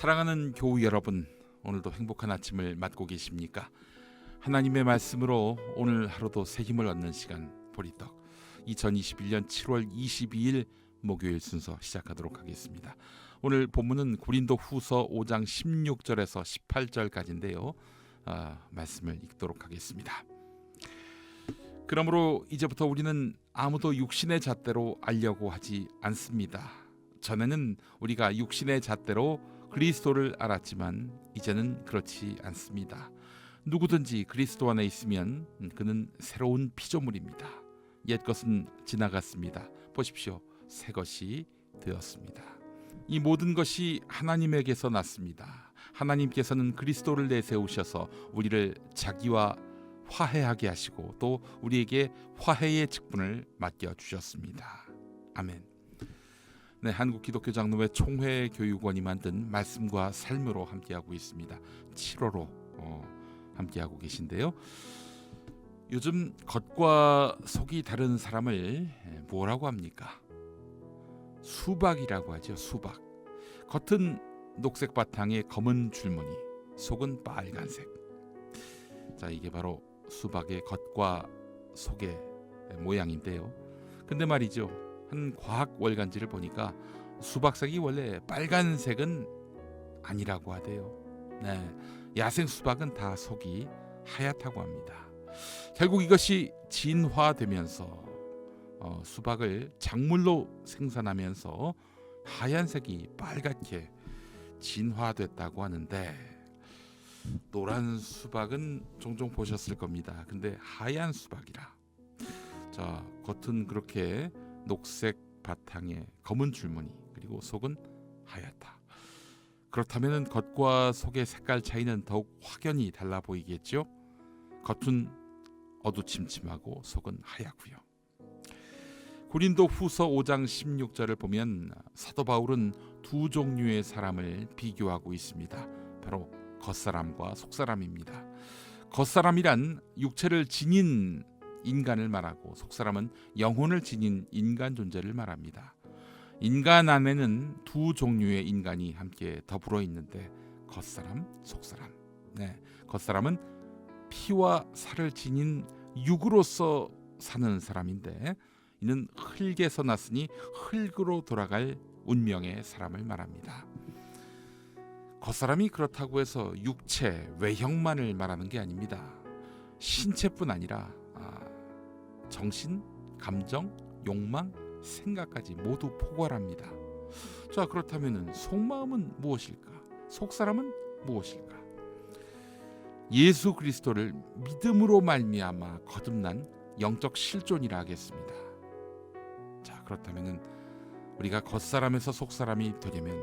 사랑하는 교우 여러분, 오늘도 행복한 아침을 맞고 계십니까? 하나님의 말씀으로 오늘 하루도 새 힘을 얻는 시간 보리떡 2021년 7월 22일 목요일 순서 시작하도록 하겠습니다. 오늘 본문은 고린도 후서 5장 16절에서 18절까지인데요. 말씀을 읽도록 하겠습니다. 그러므로 이제부터 우리는 아무도 육신의 잣대로 알려고 하지 않습니다. 전에는 우리가 육신의 잣대로 그리스도를 알았지만 이제는 그렇지 않습니다. 누구든지 그리스도 안에 있으면 그는 새로운 피조물입니다. 옛것은 지나갔습니다. 보십시오. 새 것이 되었습니다. 이 모든 것이 하나님에게서 났습니다. 하나님께서는 그리스도를 내세우셔서 우리를 자기와 화해하게 하시고 또 우리에게 화해의 직분을 맡겨주셨습니다. 아멘. 네, 한국기독교장로회 총회교육원이 만든 말씀과 삶으로 함께하고 있습니다. 7호로 함께하고 계신데요. 요즘 겉과 속이 다른 사람을 뭐라고 합니까? 수박이라고 하죠. 수박. 겉은 녹색 바탕에 검은 줄무늬, 속은 빨간색. 자, 이게 바로 수박의 겉과 속의 모양인데요. 근데 말이죠. 한 과학 월간지를 보니까 수박색이 원래 빨간색은 아니라고 하대요. 네, 야생 수박은 다 속이 하얗다고 합니다. 결국 이것이 진화되면서 수박을 작물로 생산하면서 하얀색이 빨갛게 진화됐다고 하는데, 노란 수박은 종종 보셨을 겁니다. 근데 하얀 수박이라. 자, 겉은 그렇게 녹색 바탕에 검은 줄무늬, 그리고 속은 하얗다. 그렇다면 겉과 속의 색깔 차이는 더욱 확연히 달라 보이겠죠? 겉은 어두침침하고 속은 하얗고요. 고린도 후서 5장 16절을 보면 사도 바울은 두 종류의 사람을 비교하고 있습니다. 바로 겉사람과 속사람입니다. 겉사람이란 육체를 지닌 인간을 말하고 속사람은 영혼을 지닌 인간 존재를 말합니다. 인간 안에는 두 종류의 인간이 함께 더불어 있는데 겉사람, 속사람. 네, 겉사람은 피와 살을 지닌 육으로서 사는 사람인데 이는 흙에서 났으니 흙으로 돌아갈 운명의 사람을 말합니다. 겉사람이 그렇다고 해서 육체, 외형만을 말하는 게 아닙니다. 신체뿐 아니라 정신, 감정, 욕망, 생각까지 모두 포괄합니다. 자, 그렇다면 속마음은 무엇일까? 속사람은 무엇일까? 예수 그리스도를 믿음으로 말미암아 거듭난 영적 실존이라 하겠습니다. 자, 그렇다면 우리가 겉사람에서 속사람이 되려면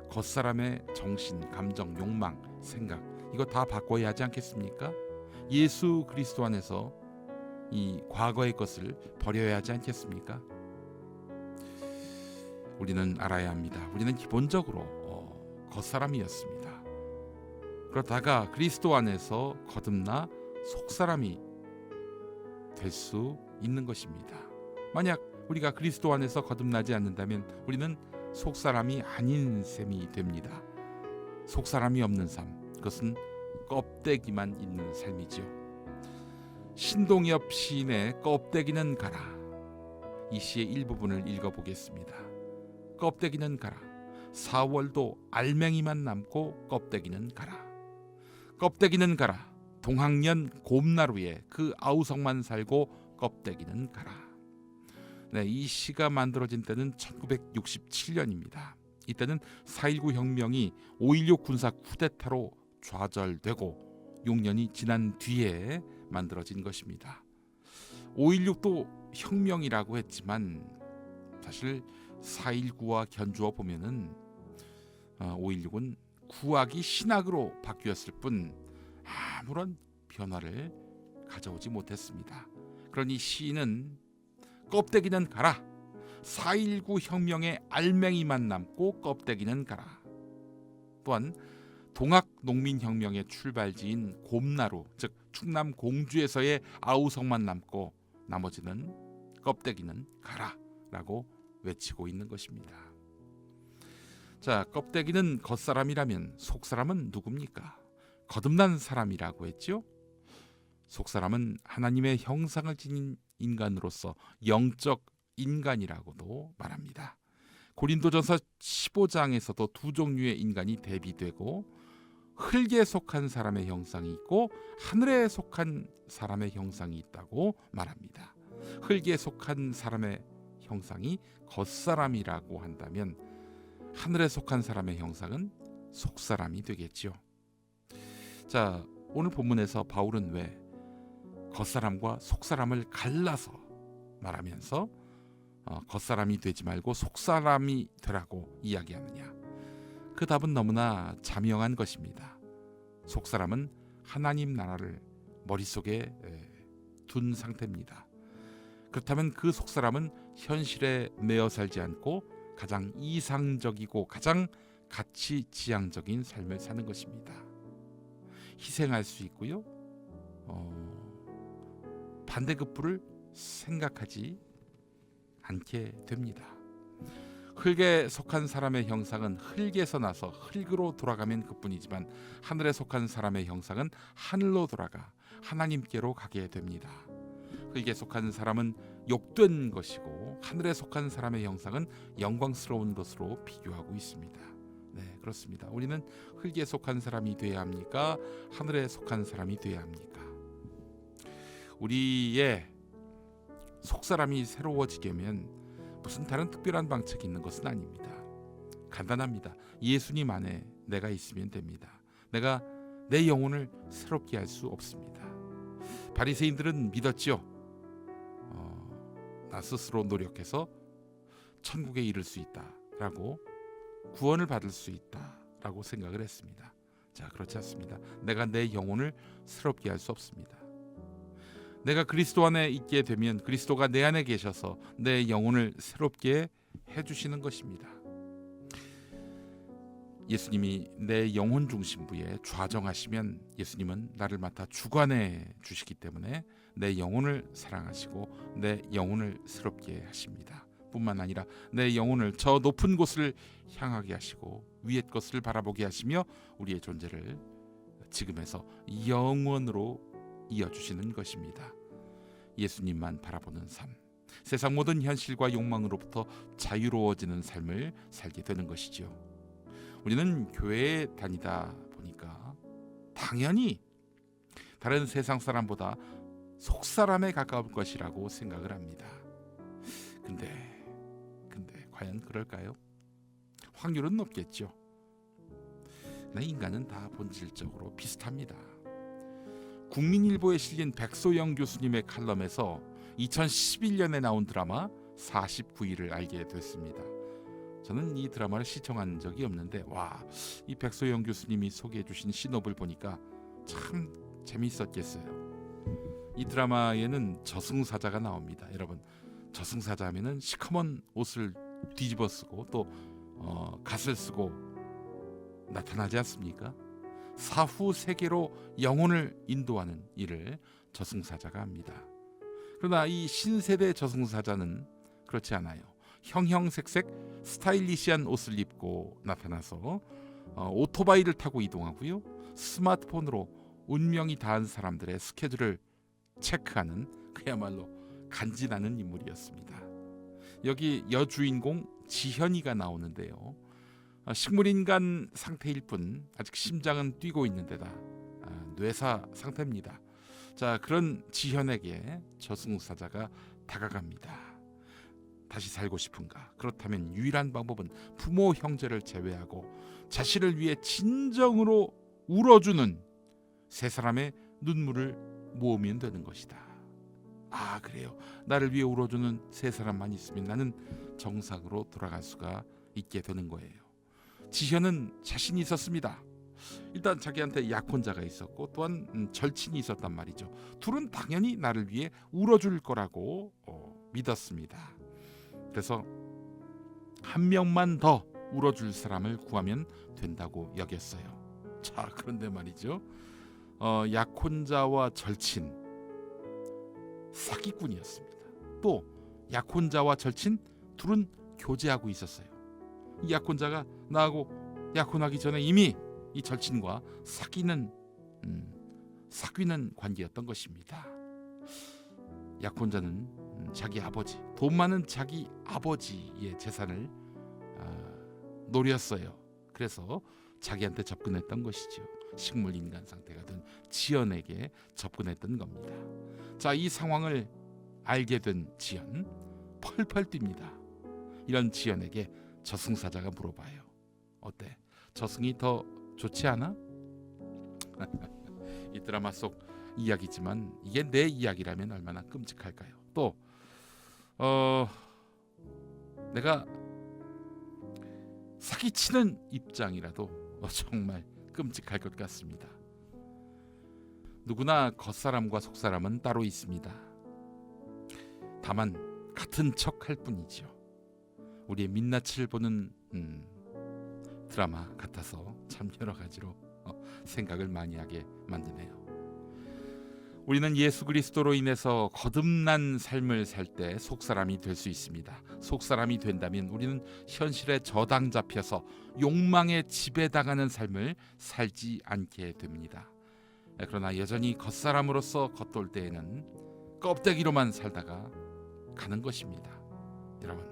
겉사람의 정신, 감정, 욕망, 생각 이거 다 바꿔야 하지 않겠습니까? 예수 그리스도 안에서 이 과거의 것을 버려야 하지 않겠습니까? 우리는 알아야 합니다. 우리는 기본적으로 겉사람이었습니다. 그러다가 그리스도 안에서 거듭나 속사람이 될 수 있는 것입니다. 만약 우리가 그리스도 안에서 거듭나지 않는다면 우리는 속사람이 아닌 셈이 됩니다. 속사람이 없는 삶, 그것은 껍데기만 있는 삶이죠. 신동엽 시인의 껍데기는 가라. 이 시의 일부분을 읽어보겠습니다. 껍데기는 가라. 4월도 알맹이만 남고 껍데기는 가라. 껍데기는 가라. 동학년 곰나루에 그 아우성만 살고 껍데기는 가라. 네, 이 시가 만들어진 때는 1967년입니다. 이때는 4.19 혁명이 5.16 군사 쿠데타로 좌절되고 6년이 지난 뒤에 만들어진 것입니다. 5.16도 혁명이라고 했지만 사실 4.19와 견주어 보면은 5.16은 구약이 신약으로 바뀌었을 뿐 아무런 변화를 가져오지 못했습니다. 그러니 시인은 껍데기는 가라. 4.19 혁명의 알맹이만 남고 껍데기는 가라. 또한 동학 농민혁명의 출발지인 곰나루, 즉 충남 공주에서의 아우성만 남고 나머지는 껍데기는 가라라고 외치고 있는 것입니다. 자, 껍데기는 겉사람이라면 속사람은 누굽니까? 거듭난 사람이라고 했죠. 속사람은 하나님의 형상을 지닌 인간으로서 영적 인간이라고도 말합니다. 고린도전서 15장에서도 두 종류의 인간이 대비되고 흙에 속한 사람의 형상이 있고 하늘에 속한 사람의 형상이 있다고 말합니다. 흙에 속한 사람의 형상이 겉사람이라고 한다면 하늘에 속한 사람의 형상은 속사람이 되겠죠. 자, 오늘 본문에서 바울은 왜 겉사람과 속사람을 갈라서 말하면서 겉사람이 되지 말고 속사람이 되라고 이야기하느냐? 그 답은 너무나 자명한 것입니다. 속사람은 하나님 나라를 머릿속에 둔 상태입니다. 그렇다면 그 속사람은 현실에 매여 살지 않고 가장 이상적이고 가장 가치지향적인 삶을 사는 것입니다. 희생할 수 있고요. 반대급부를 생각하지 않게 됩니다. 흙에 속한 사람의 형상은 흙에서 나서 흙으로 돌아가면 그뿐이지만 하늘에 속한 사람의 형상은 하늘로 돌아가 하나님께로 가게 됩니다. 흙에 속한 사람은 욕된 것이고 하늘에 속한 사람의 형상은 영광스러운 것으로 비교하고 있습니다. 네, 그렇습니다. 우리는 흙에 속한 사람이 되어야 합니까? 하늘에 속한 사람이 되어야 합니까? 우리의 속사람이 새로워지려면 무슨 다른 특별한 방책이 있는 것은 아닙니다. 간단합니다. 예수님 안에 내가 있으면 됩니다. 내가 내 영혼을 새롭게 할 수 없습니다. 바리새인들은 믿었죠. 나 스스로 노력해서 천국에 이를 수 있다라고 구원을 받을 수 있다라고 생각을 했습니다. 자, 그렇지 않습니다. 내가 내 영혼을 새롭게 할 수 없습니다. 내가 그리스도 안에 있게 되면 그리스도가 내 안에 계셔서 내 영혼을 새롭게 해주시는 것입니다. 예수님이 내 영혼 중심부에 좌정하시면 예수님은 나를 맡아 주관해 주시기 때문에 내 영혼을 사랑하시고 내 영혼을 새롭게 하십니다. 뿐만 아니라 내 영혼을 저 높은 곳을 향하게 하시고 위의 것을 바라보게 하시며 우리의 존재를 지금에서 영원으로 이어주시는 것입니다. 예수님만 바라보는 삶, 세상 모든 현실과 욕망으로부터 자유로워지는 삶을 살게 되는 것이죠. 우리는 교회에 다니다 보니까 당연히 다른 세상 사람보다 속사람에 가까울 것이라고 생각을 합니다. 근데 과연 그럴까요? 확률은 높겠죠. 인간은 다 본질적으로 비슷합니다. 국민일보에 실린 백소영 교수님의 칼럼에서 2011년에 나온 드라마 49일을 알게 됐습니다. 저는 이 드라마를 시청한 적이 없는데 이 백소영 교수님이 소개해 주신 신업을 보니까 참 재미있었겠어요. 이 드라마에는 저승사자가 나옵니다. 여러분, 저승사자 하면은 시커먼 옷을 뒤집어 쓰고 또 갓을 쓰고 나타나지 않습니까? 사후 세계로 영혼을 인도하는 일을 저승사자가 합니다. 그러나 이 신세대 저승사자는 그렇지 않아요. 형형색색 스타일리시한 옷을 입고 나타나서 오토바이를 타고 이동하고요. 스마트폰으로 운명이 닿은 사람들의 스케줄을 체크하는 그야말로 간지나는 인물이었습니다. 여기 여주인공 지현이가 나오는데요. 식물인간 상태일 뿐 아직 심장은 뛰고 있는 데다 뇌사 상태입니다. 자, 그런 지현에게 저승사자가 다가갑니다. 다시 살고 싶은가? 그렇다면 유일한 방법은 부모 형제를 제외하고 자신을 위해 진정으로 울어주는 세 사람의 눈물을 모으면 되는 것이다. 그래요. 나를 위해 울어주는 세 사람만 있으면 나는 정상으로 돌아갈 수가 있게 되는 거예요. 지현은 자신이 있었습니다. 일단 자기한테 약혼자가 있었고 또한 절친이 있었단 말이죠. 둘은 당연히 나를 위해 울어줄 거라고 믿었습니다. 그래서 한 명만 더 울어줄 사람을 구하면 된다고 여겼어요. 자, 그런데 말이죠. 약혼자와 절친, 사기꾼이었습니다. 또 약혼자와 절친 둘은 교제하고 있었어요. 이 약혼자가 나하고 약혼하기 전에 이미 이 절친과 사귀는 관계였던 것입니다. 약혼자는 자기 아버지, 돈 많은 자기 아버지의 재산을 노렸어요. 그래서 자기한테 접근했던 것이죠. 식물인간 상태가 된 지연에게 접근했던 겁니다. 자, 이 상황을 알게 된 지연 펄펄 뜁니다. 이런 지연에게 저승사자가 물어봐요. 어때? 저승이 더 좋지 않아? 이 드라마 속 이야기지만 이게 내 이야기라면 얼마나 끔찍할까요? 또 내가 사기치는 입장이라도 정말 끔찍할 것 같습니다. 누구나 겉사람과 속사람은 따로 있습니다. 다만 같은 척할 뿐이죠. 우리의 민낯을 보는 드라마 같아서 참 여러 가지로 생각을 많이 하게 만드네요. 우리는 예수 그리스도로 인해서 거듭난 삶을 살 때 속사람이 될 수 있습니다. 속사람이 된다면 우리는 현실에 저당 잡혀서 욕망에 지배당하는 삶을 살지 않게 됩니다. 그러나 여전히 겉사람으로서 겉돌 때에는 껍데기로만 살다가 가는 것입니다. 여러분,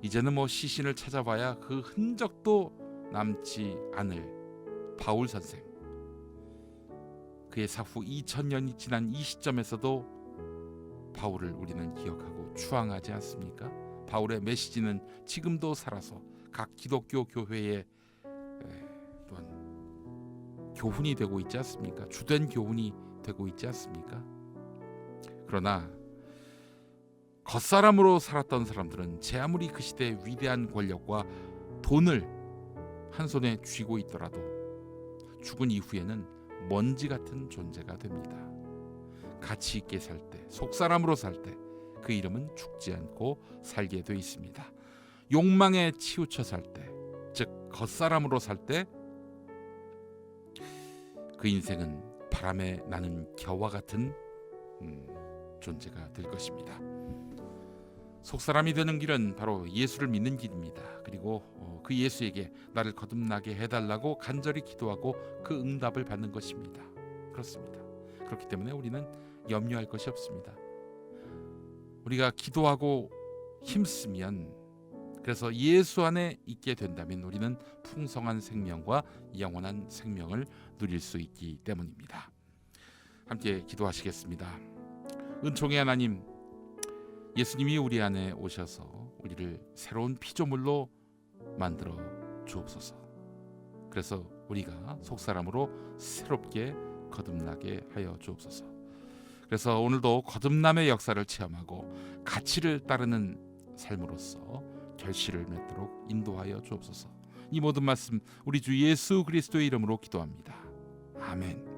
이제는 시신을 찾아봐야 그 흔적도 남지 않을 바울 선생, 그의 사후 2000년이 지난 이 시점에서도 바울을 우리는 기억하고 추앙하지 않습니까? 바울의 메시지는 지금도 살아서 각 기독교 교회에 또한 교훈이 되고 있지 않습니까? 주된 교훈이 되고 있지 않습니까? 그러나 겉사람으로 살았던 사람들은 제 아무리 그 시대의 위대한 권력과 돈을 한 손에 쥐고 있더라도 죽은 이후에는 먼지 같은 존재가 됩니다. 가치 있게 살 때, 속사람으로 살 때 그 이름은 죽지 않고 살게 돼 있습니다. 욕망에 치우쳐 살 때, 즉 겉사람으로 살 때 그 인생은 바람에 나는 겨와 같은 존재가 될 것입니다. 속사람이 되는 길은 바로 예수를 믿는 길입니다. 그리고 그 예수에게 나를 거듭나게 해달라고 간절히 기도하고 그 응답을 받는 것입니다. 그렇습니다. 그렇기 때문에 우리는 염려할 것이 없습니다. 우리가 기도하고 힘쓰면, 그래서 예수 안에 있게 된다면 우리는 풍성한 생명과 영원한 생명을 누릴 수 있기 때문입니다. 함께 기도하시겠습니다. 은총의 하나님, 예수님이 우리 안에 오셔서 우리를 새로운 피조물로 만들어 주옵소서. 그래서 우리가 속사람으로 새롭게 거듭나게 하여 주옵소서. 그래서 오늘도 거듭남의 역사를 체험하고 가치를 따르는 삶으로서 결실을 맺도록 인도하여 주옵소서. 이 모든 말씀 우리 주 예수 그리스도의 이름으로 기도합니다. 아멘.